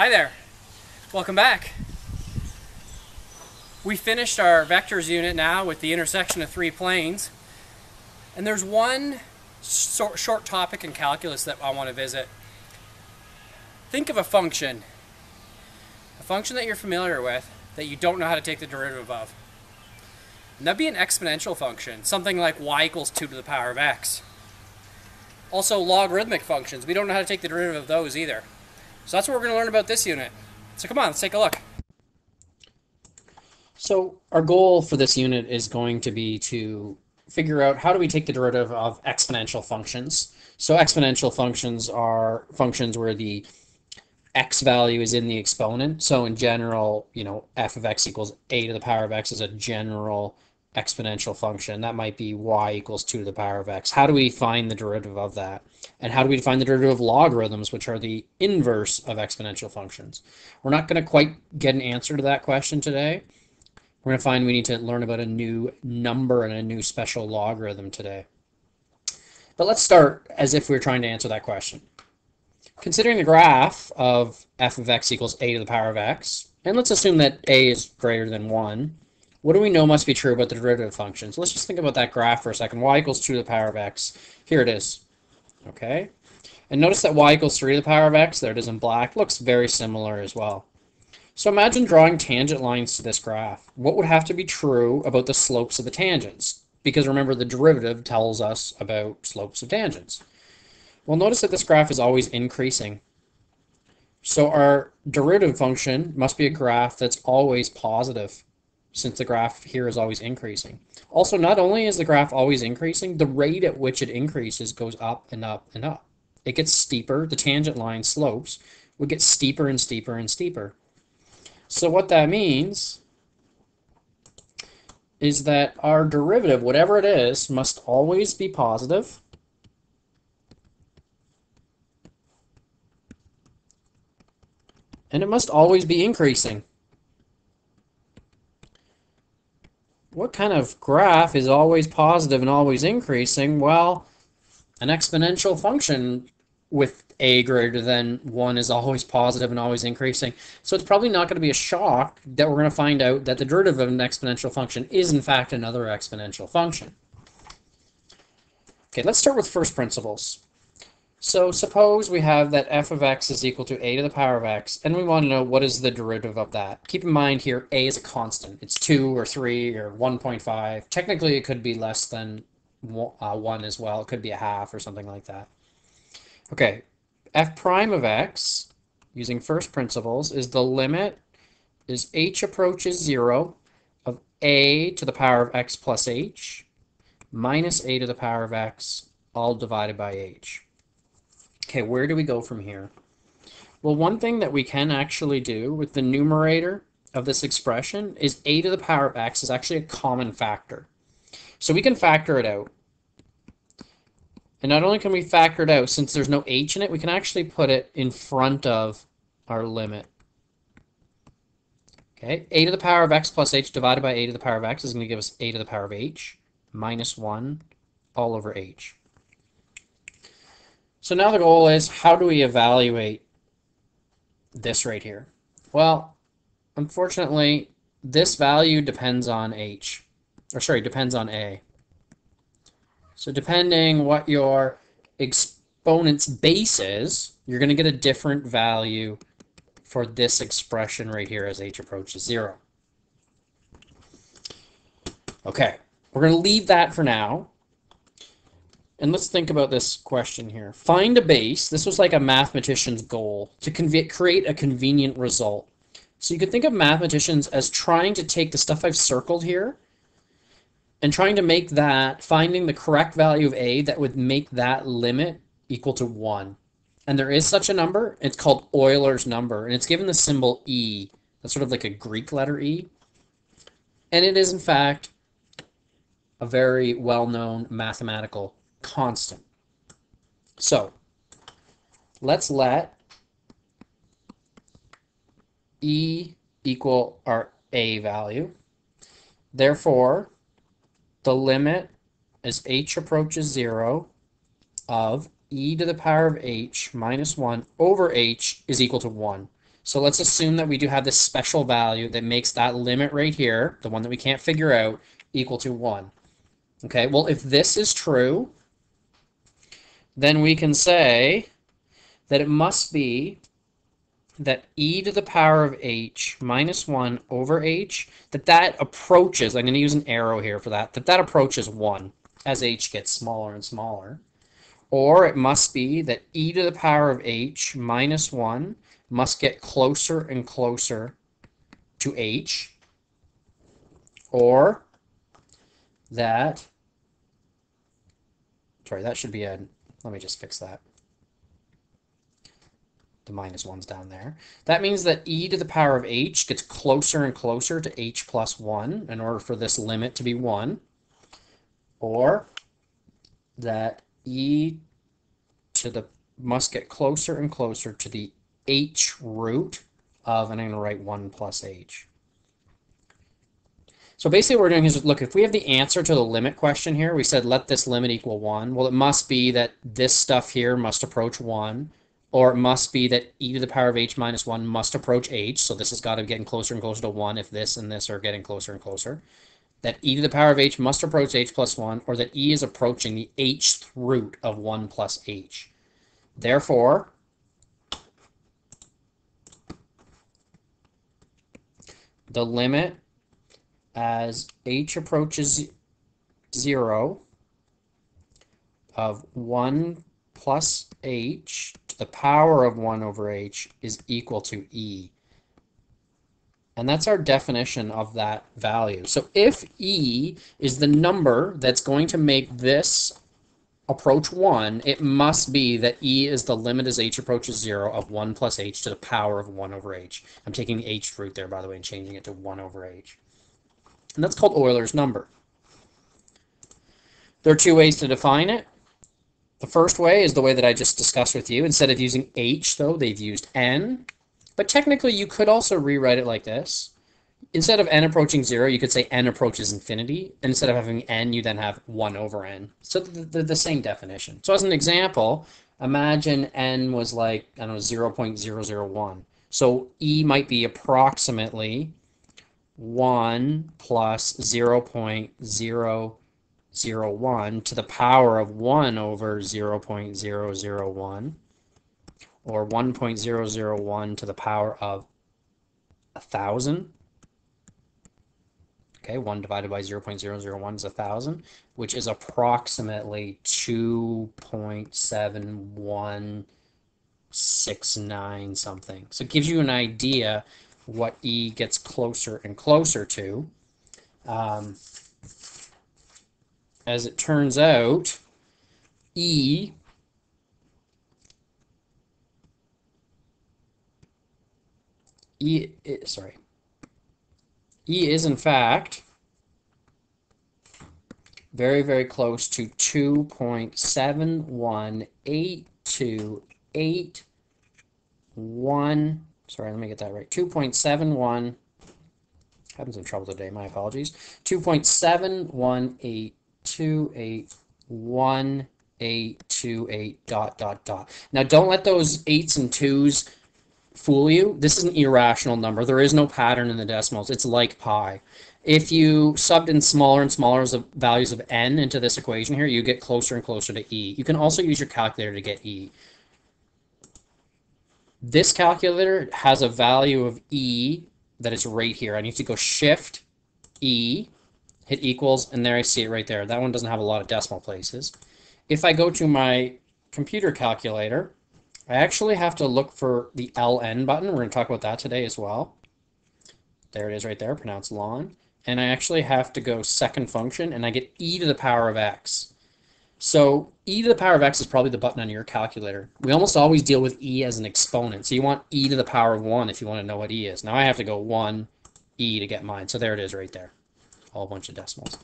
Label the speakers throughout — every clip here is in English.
Speaker 1: Hi there. Welcome back. We finished our vectors unit now with the intersection of three planes. And there's one short topic in calculus that I want to visit. Think of a function that you're familiar with that you don't know how to take the derivative of. And that'd be an exponential function, something like y equals 2 to the power of x. Also logarithmic functions, we don't know how to take the derivative of those either. So that's what we're going to learn about this unit. So come on, let's take a look.
Speaker 2: So our goal for this unit is going to be to figure out how do we take the derivative of exponential functions. So exponential functions are functions where the x value is in the exponent. So in general, f of x equals a to the power of x is a general exponential function. That might be y equals 2 to the power of x. How do we find the derivative of that? And how do we define the derivative of logarithms, which are the inverse of exponential functions? We're not going to quite get an answer to that question today. We're going to find we need to learn about a new number and a new special logarithm today. But let's start as if we were trying to answer that question. Considering the graph of f of x equals a to the power of x, and let's assume that a is greater than 1, what do we know must be true about the derivative function? So let's just think about that graph for a second. Y equals 2 to the power of x. Here it is. Okay? And notice that y equals 3 to the power of x. There it is in black. Looks very similar as well. So imagine drawing tangent lines to this graph. What would have to be true about the slopes of the tangents? Because remember, the derivative tells us about slopes of tangents. Well, notice that this graph is always increasing. So our derivative function must be a graph that's always positive, since the graph here is always increasing. Also, not only is the graph always increasing, the rate at which it increases goes up and up and up. It gets steeper. The tangent line slopes would get steeper and steeper and steeper. So what that means is that our derivative, whatever it is, must always be positive. And it must always be increasing. What kind of graph is always positive and always increasing? Well, an exponential function with a greater than 1 is always positive and always increasing. So it's probably not going to be a shock that we're going to find out that the derivative of an exponential function is in fact another exponential function. Okay, let's start with first principles. So suppose we have that f of x is equal to a to the power of x, and we want to know what is the derivative of that. Keep in mind here, a is a constant. It's 2 or 3 or 1.5. Technically, it could be less than 1 as well. It could be a half or something like that. Okay, f prime of x, using first principles, is the limit as h approaches 0 of a to the power of x plus h minus a to the power of x, all divided by h. Okay, where do we go from here? Well, one thing that we can actually do with the numerator of this expression is a to the power of x is actually a common factor. So we can factor it out. And not only can we factor it out, since there's no h in it, we can actually put it in front of our limit. Okay, a to the power of x plus h divided by a to the power of x is going to give us a to the power of h minus 1 all over h. So now the goal is, how do we evaluate this right here? Well, unfortunately, this value depends on h, or sorry, depends on a. So depending what your exponent's base is, you're going to get a different value for this expression right here as h approaches 0. Okay, we're going to leave that for now. And let's think about this question here. Find a base. This was like a mathematician's goal, to create a convenient result. So you could think of mathematicians as trying to take the stuff I've circled here and trying to make that, finding the correct value of a that would make that limit equal to 1. And there is such a number. It's called Euler's number, and it's given the symbol E. That's sort of like a Greek letter E. And it is, in fact, a very well-known mathematical constant. So let's let E equal our a value. Therefore, the limit as h approaches 0 of e to the power of h minus 1 over h is equal to 1. So let's assume that we do have this special value that makes that limit right here, the one that we can't figure out, equal to 1. Okay, well, if this is true, then we can say that it must be that e to the power of h minus 1 over h, that approaches, I'm going to use an arrow here for that approaches 1 as h gets smaller and smaller. Or it must be that e to the power of h minus 1 must get closer and closer to h. Or that, sorry, that should be a, let me just fix that. The minus 1's down there. That means that e to the power of h gets closer and closer to h plus 1 in order for this limit to be 1. Or that e to the must get closer and closer to the h root of, and I'm going to write 1 plus h. So basically what we're doing is, look, if we have the answer to the limit question here, we said let this limit equal 1. Well, it must be that this stuff here must approach 1, or it must be that e to the power of h minus 1 must approach h, so this has got to be getting closer and closer to 1 if this and this are getting closer and closer. That e to the power of h must approach h plus 1, or that e is approaching the hth root of 1 plus h. Therefore, the limit as h approaches 0 of 1 plus h to the power of 1 over h is equal to e. And that's our definition of that value. So if e is the number that's going to make this approach 1, it must be that e is the limit as h approaches 0 of 1 plus h to the power of 1 over h. I'm taking the h root there, by the way, and changing it to 1 over h. And that's called Euler's number. There are two ways to define it. The first way is the way that I just discussed with you. Instead of using h, though, they've used n. But technically, you could also rewrite it like this. Instead of n approaching 0, you could say n approaches infinity. And instead of having n, you then have 1 over n. So they're the same definition. So as an example, imagine n was like, I don't know, 0.001. So e might be approximately 1 plus 0.001 to the power of 1 over 0.001, or 1.001 to the power of 1,000. Okay, 1 divided by 0.001 is 1,000, which is approximately 2.7169 something. So it gives you an idea what e gets closer and closer to. As it turns out, E is in fact very, very close to 2.718281. Sorry, let me get that right. 2.71. Having some trouble today, my apologies. 2.7182812828 dot dot dot. Now don't let those 8s and 2s fool you. This is an irrational number. There is no pattern in the decimals. It's like pi. If you subbed in smaller and smaller values of n into this equation here, you get closer and closer to e. You can also use your calculator to get e. This calculator has a value of e that is right here. I need to go Shift E, hit equals, and there I see it right there. That one doesn't have a lot of decimal places. If I go to my computer calculator, I actually have to look for the LN button. We're going to talk about that today as well. There it is right there, pronounced ln. And I actually have to go second function, and I get e to the power of x. So e to the power of x is probably the button on your calculator. We almost always deal with e as an exponent. So you want e to the power of 1 if you want to know what e is. Now I have to go 1 e to get mine. So there it is right there. All a bunch of decimals.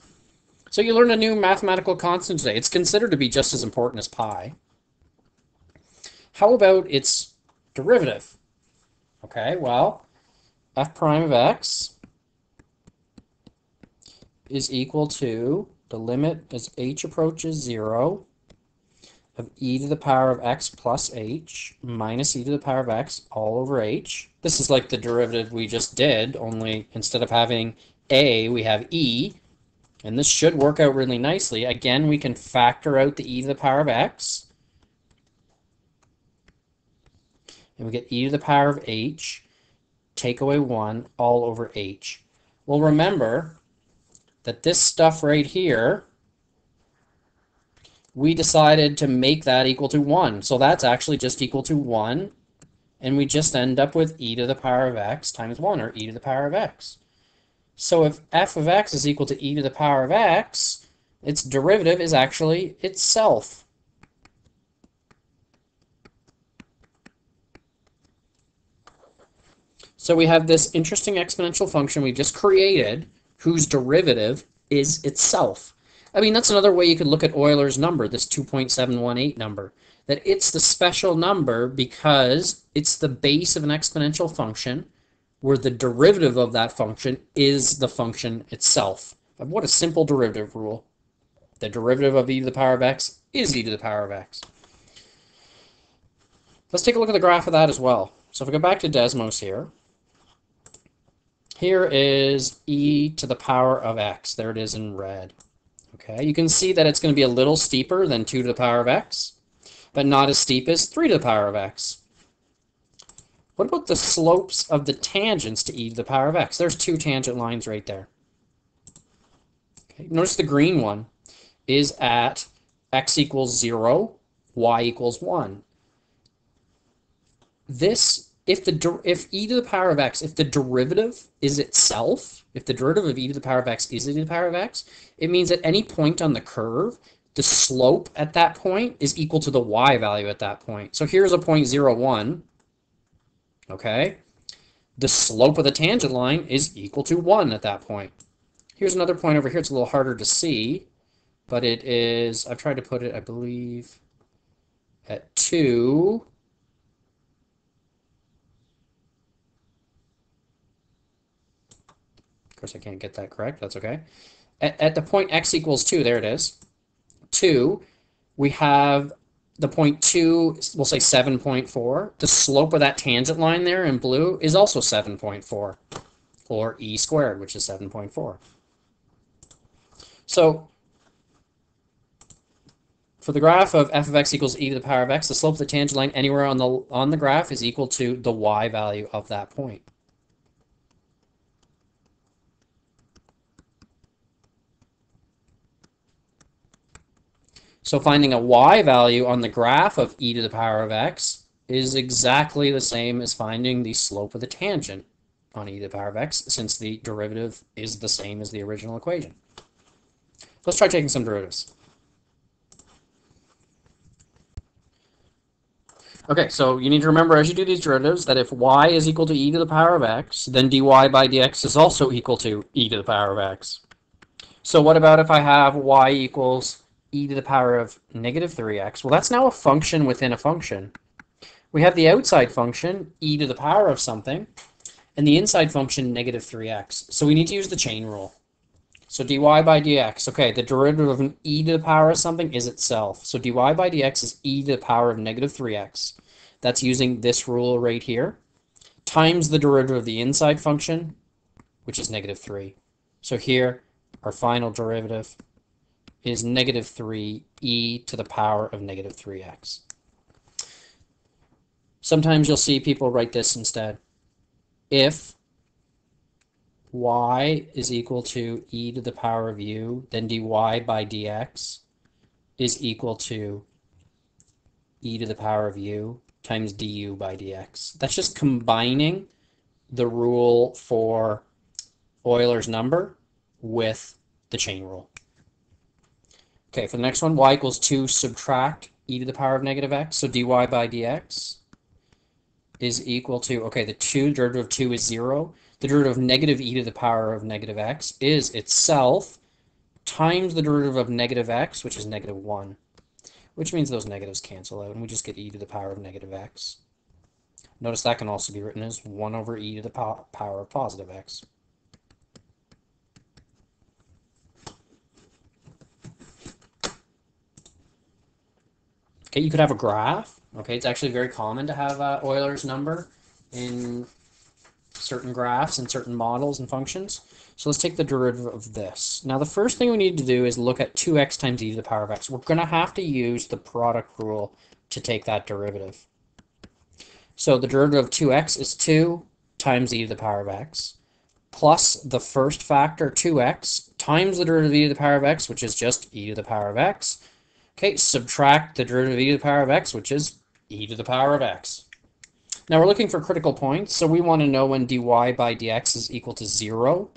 Speaker 2: So you learned a new mathematical constant today. It's considered to be just as important as pi. How about its derivative? Okay, well, f prime of x is equal to the limit as h approaches 0 of e to the power of x plus h minus e to the power of x all over h. This is like the derivative we just did, only instead of having a, we have e, and this should work out really nicely. Again, we can factor out the e to the power of x, and we get e to the power of h, take away 1, all over h. Well, remember that this stuff right here, we decided to make that equal to 1. So that's actually just equal to 1. And we just end up with e to the power of x times 1, or e to the power of x. So if f of x is equal to e to the power of x, its derivative is actually itself. So we have this interesting exponential function we just created whose derivative is itself. I mean, that's another way you could look at Euler's number, this 2.718 number, that it's the special number because it's the base of an exponential function where the derivative of that function is the function itself. What a simple derivative rule. The derivative of e to the power of x is e to the power of x. Let's take a look at the graph of that as well. So if we go back to Desmos here, here is e to the power of x. There it is in red. Okay, you can see that it's going to be a little steeper than 2 to the power of x, but not as steep as 3 to the power of x. What about the slopes of the tangents to e to the power of x? There's two tangent lines right there. Okay, notice the green one is at x equals 0, y equals 1. This, if e to the power of x, if the derivative is itself, if the derivative of e to the power of x is e to the power of x, it means at any point on the curve, the slope at that point is equal to the y value at that point. So here's a point 0, 1. Okay, the slope of the tangent line is equal to 1 at that point. Here's another point over here. It's a little harder to see, but it is, I've tried to put it, I believe, at 2. Of course, I can't get that correct. That's okay. At the point x equals 2, there it is, 2, we have the point 2, we'll say 7.4. The slope of that tangent line there in blue is also 7.4, or e squared, which is 7.4. So for the graph of f of x equals e to the power of x, the slope of the tangent line anywhere on the graph is equal to the y value of that point. So finding a y value on the graph of e to the power of x is exactly the same as finding the slope of the tangent on e to the power of x, since the derivative is the same as the original equation. Let's try taking some derivatives. Okay, so you need to remember as you do these derivatives that if y is equal to e to the power of x, then dy by dx is also equal to e to the power of x. So what about if I have y equals e to the power of negative 3x? Well, that's now a function within a function. We have the outside function, e to the power of something, and the inside function, negative 3x. So we need to use the chain rule. So dy by dx, okay, the derivative of an e to the power of something is itself. So dy by dx is e to the power of negative 3x. That's using this rule right here, times the derivative of the inside function, which is negative 3. So here, our final derivative is negative 3 e to the power of negative 3x. Sometimes you'll see people write this instead. If y is equal to e to the power of u, then dy by dx is equal to e to the power of u times du by dx. That's just combining the rule for Euler's number with the chain rule. Okay, for the next one, y equals 2 subtract e to the power of negative x. So dy by dx is equal to, okay, the derivative of 2 is 0. The derivative of negative e to the power of negative x is itself times the derivative of negative x, which is negative 1, which means those negatives cancel out, and we just get e to the power of negative x. Notice that can also be written as 1 over e to the power of positive x. Okay, you could have a graph. Okay, it's actually very common to have Euler's number in certain graphs and certain models and functions. So let's take the derivative of this. Now the first thing we need to do is look at 2x times e to the power of x. We're going to have to use the product rule to take that derivative. So the derivative of 2x is 2 times e to the power of x plus the first factor 2x times the derivative of e to the power of x, which is just e to the power of x. Okay, subtract the derivative of e to the power of x, which is e to the power of x. Now we're looking for critical points, so we want to know when dy by dx is equal to 0.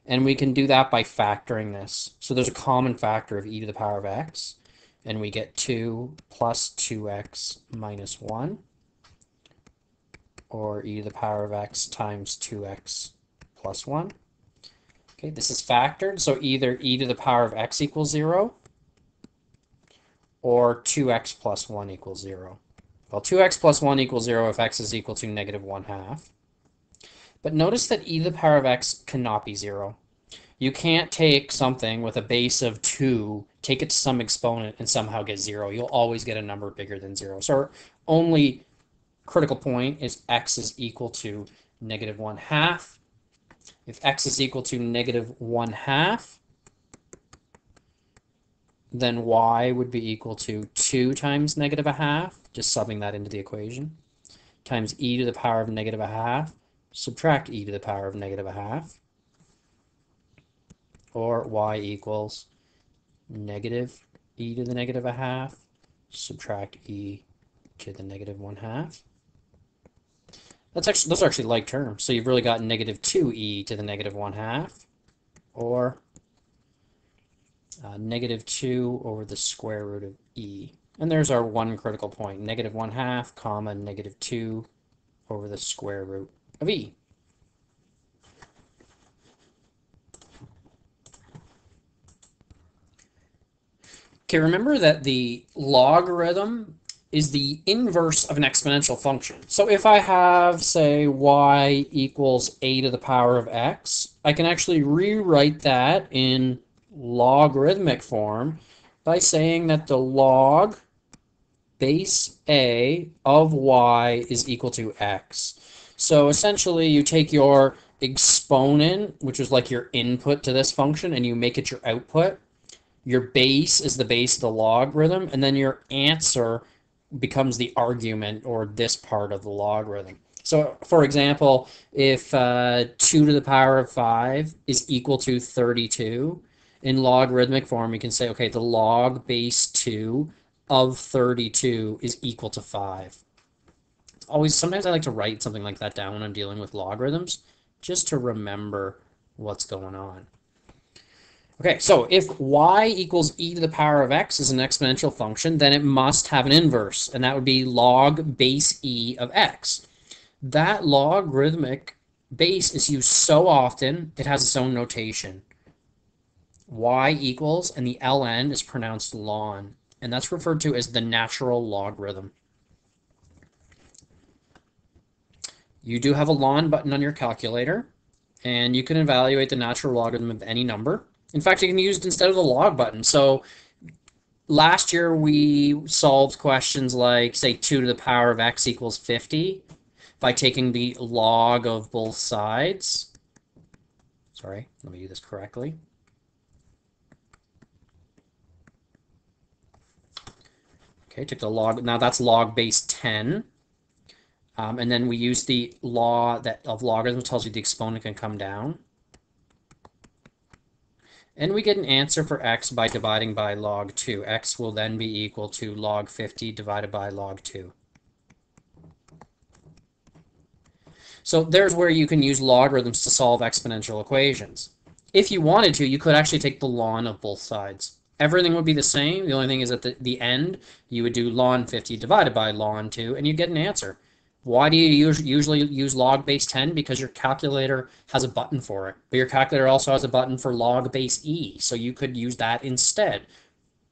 Speaker 2: And we can do that by factoring this. So there's a common factor of e to the power of x, and we get 2 plus 2x minus 1, or e to the power of x times 2x plus 1. Okay, this is factored, so either e to the power of x equals 0, or 2x plus 1 equals 0. Well, 2x plus 1 equals 0 if x is equal to negative 1/2. But notice that e to the power of x cannot be 0. You can't take something with a base of 2, take it to some exponent, and somehow get 0. You'll always get a number bigger than 0. So our only critical point is x is equal to negative 1/2. If x is equal to negative 1/2, then y would be equal to 2 times negative 1/2, just subbing that into the equation, times e to the power of negative 1/2, subtract e to the power of negative 1/2, or y equals negative e to the negative 1/2, subtract e to the negative 1/2. Those are actually like terms, so you've really got negative 2e to the negative 1/2, or negative 2 over the square root of e. And there's our one critical point, negative 1/2, comma, negative 2 over the square root of e. Okay, remember that the logarithm is the inverse of an exponential function. So if I have, say, y equals a to the power of x, I can actually rewrite that in logarithmic form by saying that the log base a of y is equal to x. So essentially you take your exponent, which is like your input to this function, and you make it your output. Your base is the base of the logarithm, and then your answer becomes the argument, or this part of the logarithm. So, for example, if 2 to the power of 5 is equal to 32, in logarithmic form, you can say, okay, the log base 2 of 32 is equal to 5. Sometimes I like to write something like that down when I'm dealing with logarithms, just to remember what's going on. Okay, so if y equals e to the power of x is an exponential function, then it must have an inverse, and that would be log base e of x. That logarithmic base is used so often, it has its own notation. Y equals, and the ln is pronounced ln, and that's referred to as the natural logarithm. You do have a ln button on your calculator, and you can evaluate the natural logarithm of any number. In fact, you can use it instead of the log button. So last year we solved questions like, say, 2 to the power of x equals 50 by taking the log of both sides. Sorry, let me do this correctly. Okay, took the log. Now that's log base 10. And then we use the law of logarithms, tells you the exponent can come down. And we get an answer for x by dividing by log 2. X will then be equal to log 50 divided by log 2. So there's where you can use logarithms to solve exponential equations. If you wanted to, you could actually take the ln of both sides. Everything would be the same. The only thing is at the end, you would do ln 50 divided by ln 2, and you get an answer. Why do you usually use log base 10? Because your calculator has a button for it. But your calculator also has a button for log base e, so you could use that instead.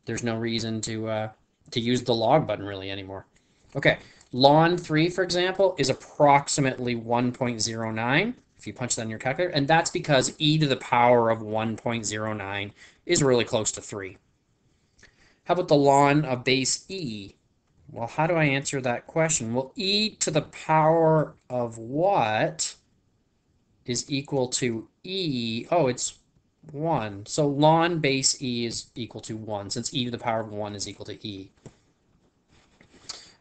Speaker 2: There's no reason to use the log button really anymore. Okay, ln 3, for example, is approximately 1.09 if you punch that in your calculator, and that's because e to the power of 1.09 is really close to 3. How about the ln of base e? Well, how do I answer that question? Well, e to the power of what is equal to e? Oh, it's 1. So ln base e is equal to 1, since e to the power of 1 is equal to e.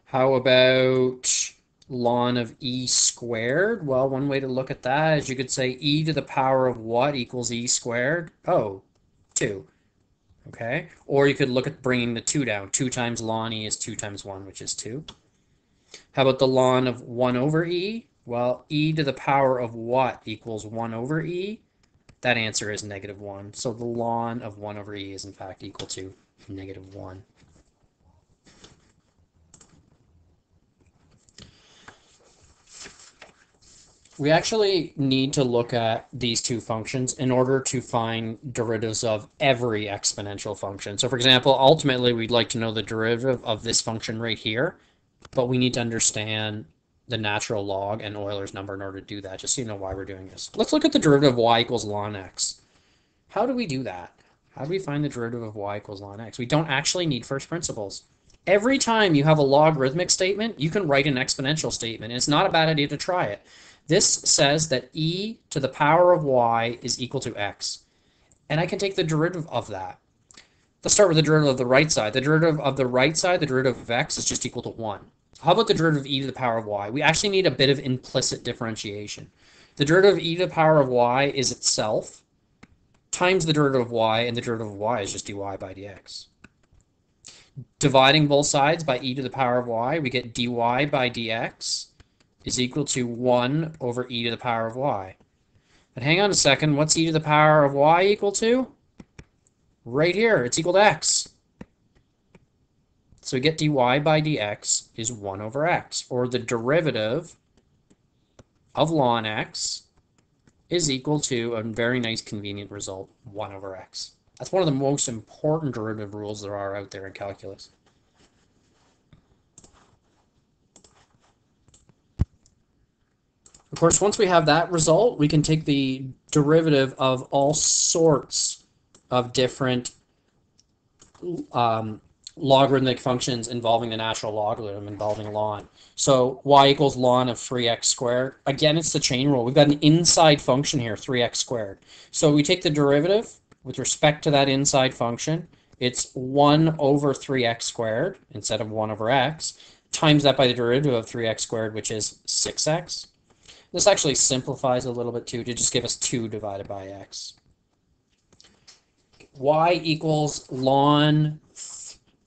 Speaker 2: How about ln of e squared? Well, one way to look at that is you could say e to the power of what equals e squared? Oh, 2. Okay? Or you could look at bringing the 2 down. 2 times ln e is 2 times 1, which is 2. How about the ln of 1 over e? Well, e to the power of what equals 1 over e? That answer is -1. So the ln of 1 over e is in fact equal to -1. We actually need to look at these two functions in order to find derivatives of every exponential function. So for example, ultimately we'd like to know the derivative of this function right here, but we need to understand the natural log and Euler's number in order to do that, just so you know why we're doing this. Let's look at the derivative of y equals ln x. How do we do that? How do we find the derivative of y equals ln x? We don't actually need first principles. Every time you have a logarithmic statement, you can write an exponential statement. And it's not a bad idea to try it. This says that e to the power of y is equal to x. And I can take the derivative of that. Let's start with the derivative of the right side. The derivative of the right side, the derivative of x, is just equal to 1. How about the derivative of e to the power of y? We actually need a bit of implicit differentiation. The derivative of e to the power of y is itself times the derivative of y, and the derivative of y is just dy by dx. Dividing both sides by e to the power of y, we get dy by dx is equal to 1 over e to the power of y. But hang on a second, what's e to the power of y equal to? Right here, it's equal to x. So we get dy by dx is 1 over x, or the derivative of ln x is equal to a very nice convenient result, 1 over x. That's one of the most important derivative rules there are out there in calculus. Of course, once we have that result, we can take the derivative of all sorts of different logarithmic functions involving the natural logarithm involving ln. So y equals ln of 3x squared. Again, it's the chain rule. We've got an inside function here, 3x squared. So we take the derivative with respect to that inside function. It's 1 over 3x squared instead of 1 over x, times that by the derivative of 3x squared, which is 6x. This actually simplifies a little bit too, to just give us 2 divided by x. Y equals ln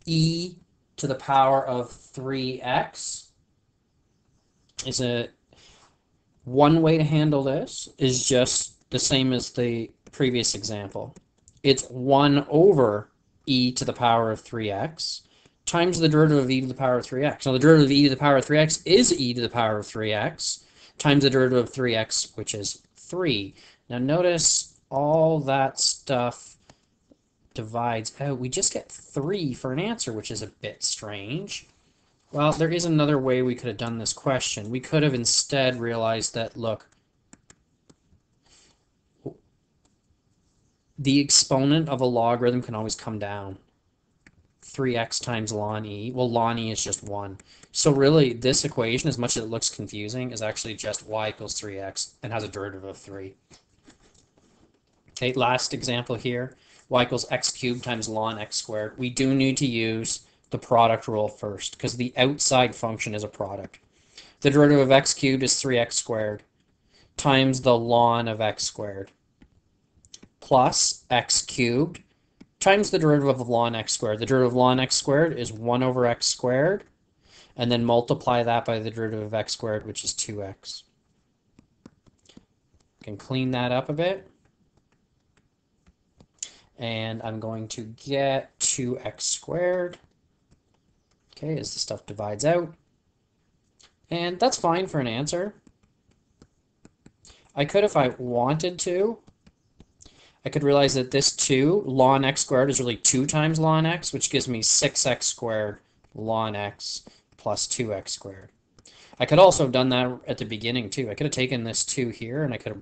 Speaker 2: e to the power of 3x is one way to handle this is just the same as the previous example. It's 1 over e to the power of 3x times the derivative of e to the power of 3x. Now the derivative of e to the power of 3x is e to the power of 3x times the derivative of 3x, which is 3. Now notice all that stuff divides out. We just get 3 for an answer, which is a bit strange. Well, there is another way we could have done this question. We could have instead realized that, look, the exponent of a logarithm can always come down. 3x times ln e. Well, ln e is just 1. So really, this equation, as much as it looks confusing, is actually just y equals 3x and has a derivative of 3. Okay, last example here. Y equals x cubed times ln x squared. We do need to use the product rule first, because the outside function is a product. The derivative of x cubed is 3x squared times the ln of x squared plus x cubed times the derivative of ln x squared. The derivative of ln x squared is 1 over x squared, and then multiply that by the derivative of x squared, which is 2x. I can clean that up a bit. And I'm going to get 2x squared, okay, as the stuff divides out. And that's fine for an answer. I could, if I wanted to, I could realize that this 2, ln x squared, is really 2 times ln x, which gives me 6x squared ln x plus 2x squared. I could also have done that at the beginning too. I could have taken this 2 here and I could have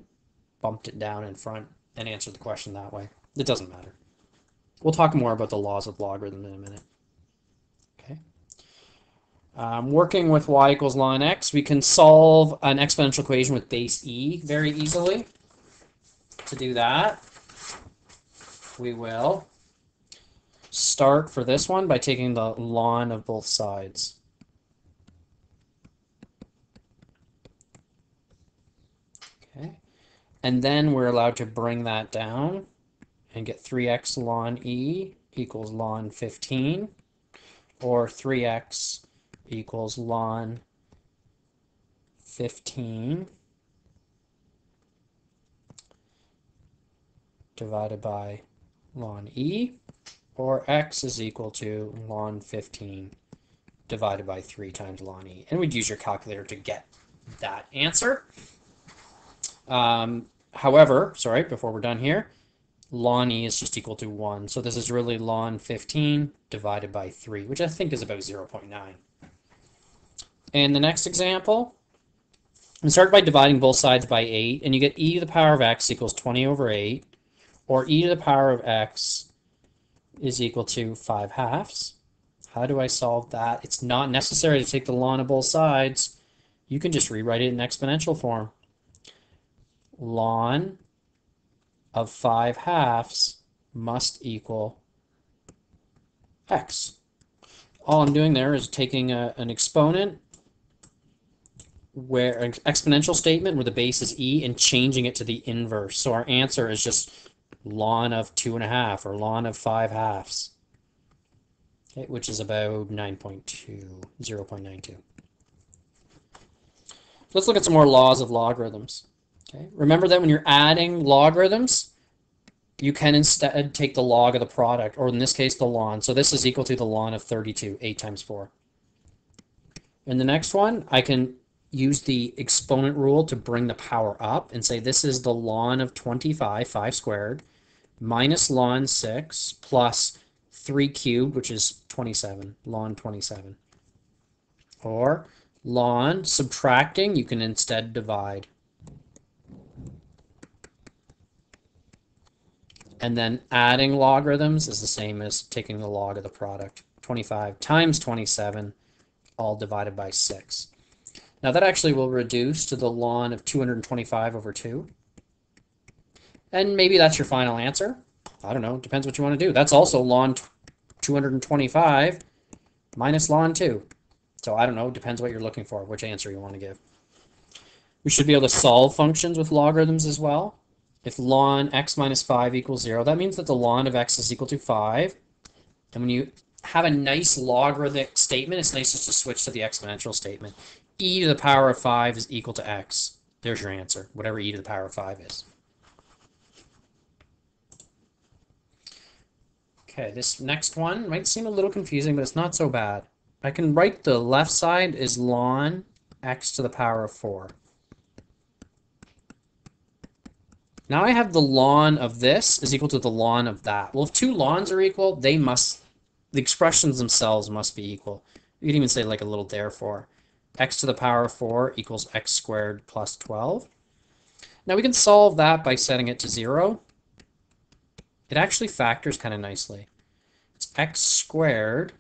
Speaker 2: bumped it down in front and answered the question that way. It doesn't matter. We'll talk more about the laws of logarithm in a minute. Okay. Working with y equals ln x, we can solve an exponential equation with base e very easily. To do that, we will start for this one by taking the ln of both sides. Okay. And then we're allowed to bring that down and get 3x ln e equals ln 15, or 3x equals ln 15 divided by ln e, or x is equal to ln 15 divided by 3 times ln e. And we'd use your calculator to get that answer. However, sorry, before we're done here, ln e is just equal to 1. So this is really ln 15 divided by 3, which I think is about 0.9. And the next example, we start by dividing both sides by 8, and you get e to the power of x equals 20 over 8, or e to the power of x is equal to 5/2. How do I solve that? It's not necessary to take the ln of both sides. You can just rewrite it in exponential form. Ln of 5/2 must equal x. All I'm doing there is taking an exponent, where an exponential statement where the base is e, and changing it to the inverse. So our answer is just ln of 2.5 or ln of 5/2, okay, which is about 0.92. Let's look at some more laws of logarithms. Okay. Remember that when you're adding logarithms, you can instead take the log of the product, or in this case the ln. So this is equal to the ln of 32, 8 times 4. In the next one, I can use the exponent rule to bring the power up and say this is the ln of 25, 5 squared, minus ln 6 plus 3 cubed, which is 27, ln 27. Or ln, subtracting, you can instead divide. And then adding logarithms is the same as taking the log of the product. 25 times 27, all divided by 6. Now that actually will reduce to the ln of 225 over 2. And maybe that's your final answer. I don't know, depends what you want to do. That's also ln 225 minus ln 2. So I don't know, depends what you're looking for, which answer you want to give. We should be able to solve functions with logarithms as well. If ln x minus 5 equals 0, that means that the ln of x is equal to 5. And when you have a nice logarithmic statement, it's nice just to switch to the exponential statement. E to the power of 5 is equal to x. There's your answer, whatever e to the power of 5 is. Okay, this next one might seem a little confusing, but it's not so bad. I can write the left side as ln x to the power of 4. Now I have the ln of this is equal to the ln of that. Well, if two lns are equal, the expressions themselves must be equal. You can even say like a little therefore. X to the power of 4 equals x squared plus 12. Now we can solve that by setting it to 0. It actually factors kind of nicely. It's x squared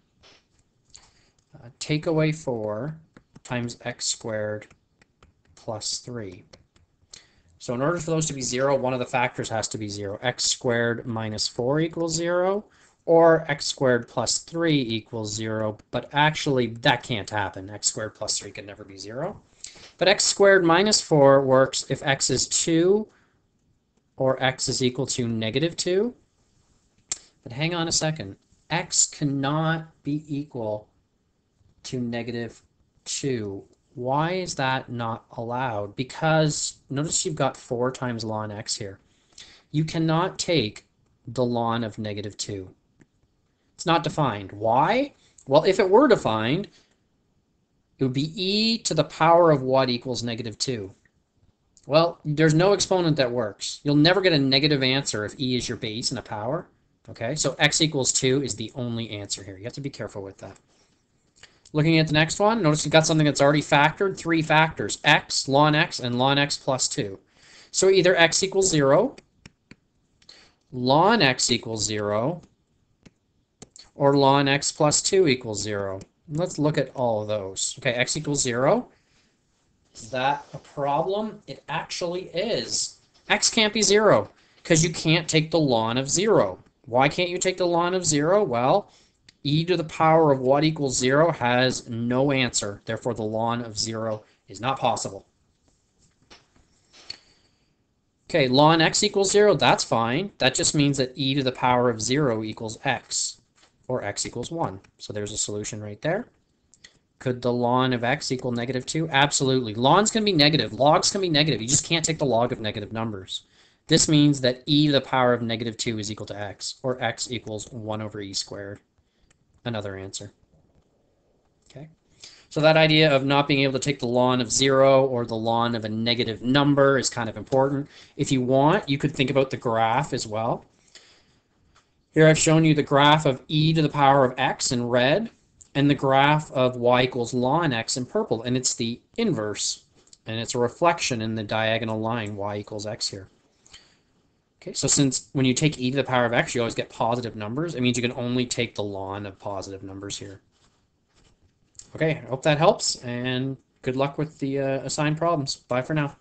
Speaker 2: take away 4 times x squared plus 3. So in order for those to be 0, one of the factors has to be 0. X squared minus 4 equals 0, or x squared plus 3 equals 0, but actually that can't happen. X squared plus 3 can never be 0. But x squared minus 4 works if x is 2 or x is equal to negative 2. But hang on a second. X cannot be equal to negative 2. Why is that not allowed? Because notice you've got 4 times ln x here. You cannot take the ln of negative 2. It's not defined. Why? Well, if it were defined, it would be e to the power of what equals negative 2. Well, there's no exponent that works. You'll never get a negative answer if e is your base and a power. Okay, so x equals 2 is the only answer here. You have to be careful with that. Looking at the next one, notice you've got something that's already factored, 3 factors, x, ln x, and ln x plus 2. So either x equals 0, ln x equals 0, or ln x plus 2 equals 0. Let's look at all of those. Okay, x equals 0. Is that a problem? It actually is. X can't be 0 because you can't take the ln of 0. Why can't you take the ln of 0? Well, e to the power of what equals 0 has no answer. Therefore, the ln of 0 is not possible. Okay, ln x equals 0, that's fine. That just means that e to the power of 0 equals x, or x equals 1. So there's a solution right there. Could the ln of x equal -2? Absolutely. Ln's can be negative. Logs can be negative. You just can't take the log of negative numbers. This means that e to the power of -2 is equal to x, or x equals 1 over e squared. Another answer. Okay. So that idea of not being able to take the ln of 0 or the ln of a negative number is kind of important. If you want, you could think about the graph as well. Here I've shown you the graph of e to the power of x in red, and the graph of y equals ln x in purple, and it's the inverse, and it's a reflection in the diagonal line y equals x here. Okay, so since when you take e to the power of x, you always get positive numbers, it means you can only take the ln of positive numbers here. Okay, I hope that helps, and good luck with the assigned problems. Bye for now.